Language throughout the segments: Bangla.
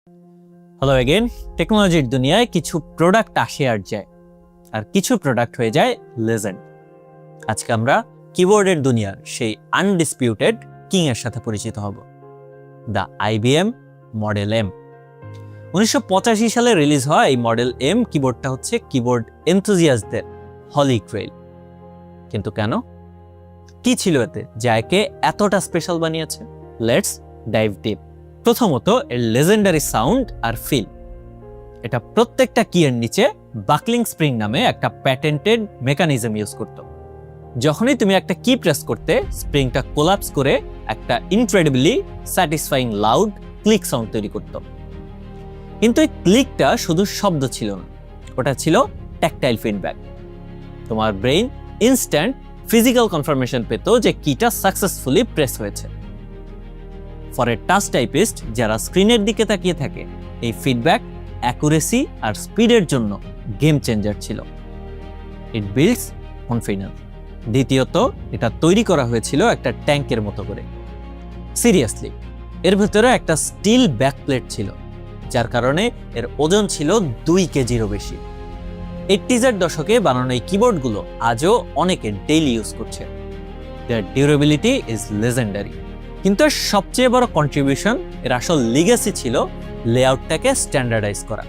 Hello again. টেকনোলজির দুনিয়ায় কিছু প্রোডাক্ট আসে আর যায়, আর কিছু প্রোডাক্ট হয়ে যায় লেজেন্ড। আজকে আমরা কিবোর্ডের দুনিয়ার সেই আনডিসপিউটেড কিং এর সাথে পরিচিত হব, দ্য IBM মডেল এম। 1985 সালে রিলিজ হয় এই মডেল এম কিবোর্ডটা হচ্ছে কিবোর্ড এনথুজিয়াস্টদের হলি গ্রেইল। কিন্তু কেন, কি ছিল এতে যা একে এতটা স্পেশাল বানিয়েছে? Let's dive deep. প্রথমত এর লেজেন্ডারি সাউন্ড আর ফিল। এটা প্রত্যেকটা কিয়ের নিচে বাকলিং স্প্রিং নামে একটা প্যাটেন্টেড মেকানিজম ইউজ করত। যখনই তুমি একটা কি প্রেস করতে, স্প্রিংটা কোলাপস করে একটা incredibly satisfying loud click sound তৈরি করত। কিন্তু এই ক্লিকটা শুধু শব্দ ছিল না, ওটা ছিল ট্যাকটাইল ফিডব্যাক। তোমার ব্রেইন ইনস্ট্যান্ট ফিজিক্যাল কনফার্মেশন পেত যে কিটা সাকসেসফুলি প্রেস হয়েছে। ফর এ টাচ টাইপিস্ট যারা স্ক্রিনের দিকে তাকিয়ে থাকে, এই ফিডব্যাক অ্যাকুরেসি আর স্পিডের জন্য গেম চেঞ্জার ছিল। ইট বিল্ডস কনফিডেন্স। দ্বিতীয়ত, এটা তৈরি করা হয়েছিল একটা ট্যাঙ্কের মতো করে। সিরিয়াসলি, এর ভেতরে একটা স্টিল ব্যাকপ্লেট ছিল, যার কারণে এর ওজন ছিল 2 কেজিরও বেশি। 80s দশকে বানানো এই কিবোর্ডগুলো আজও অনেকে ডেইলি ইউজ করছে। দেয়ার ডিউরেবিলিটি ইজ লেজেন্ডারি। কিন্তু এর সবচেয়ে বড় কন্ট্রিবিউশন, এর আসল লিগ্যাসি ছিল লেআউটটাকে স্ট্যান্ডার্ডাইজ করা।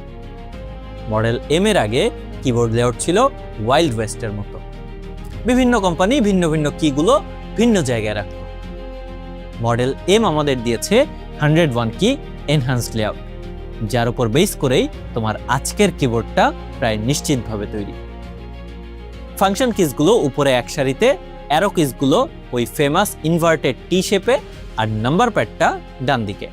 মডেল এম এর আগে কিবোর্ড লেআউট ছিল ওয়াইল্ড ওয়েস্টের মতো। বিভিন্ন কোম্পানি ভিন্ন ভিন্ন কিগুলো ভিন্ন জায়গায় রাখত। মডেল এম আমাদের দিয়েছে 101 কি এনহ্যান্সড লেআউট, যার উপর বেস করেই তোমার আজকের কিবোর্ডটা প্রায় নিশ্চিতভাবে তৈরি। ফাংশন কিসগুলো উপরে এক সারিতে, অ্যারো কিসগুলো ওই ফেমাস ইনভার্টেড টি শেপে, আর নাম্বার প্যাডটা ডান দিকে।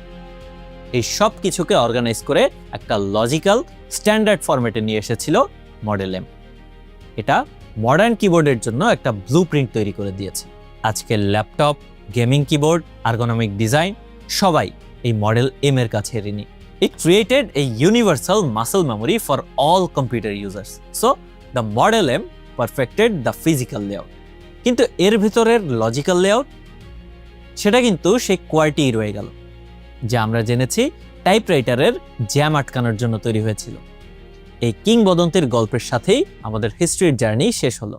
এই সব কিছুকে অর্গানাইজ করে একটা লজিক্যাল স্ট্যান্ডার্ড ফরম্যাটে নিয়ে এসেছিল মডেল এম। এটা মডার্ন কিবোর্ডের জন্য একটা ব্লুপ্রিন্ট তৈরি করে দিয়েছে। আজকের laptop, gaming keyboard, ergonomic design সবাই এই মডেল এম এর কাছে ঋণী। It created a universal muscle memory for all computer users. So, the Model M perfected the physical layout. কিন্তু এর ভিতরের লজিক্যাল লেআউট, সেটা কিন্তু সেই কোয়ার্টি রয়ে গেল, যা আমরা জেনেছি টাইপরাইটারের জ্যাম আটকানোর জন্য তৈরি হয়েছিল। এই কিংবদন্তির গল্পের সাথেই আমাদের হিস্ট্রির জার্নি শেষ হলো।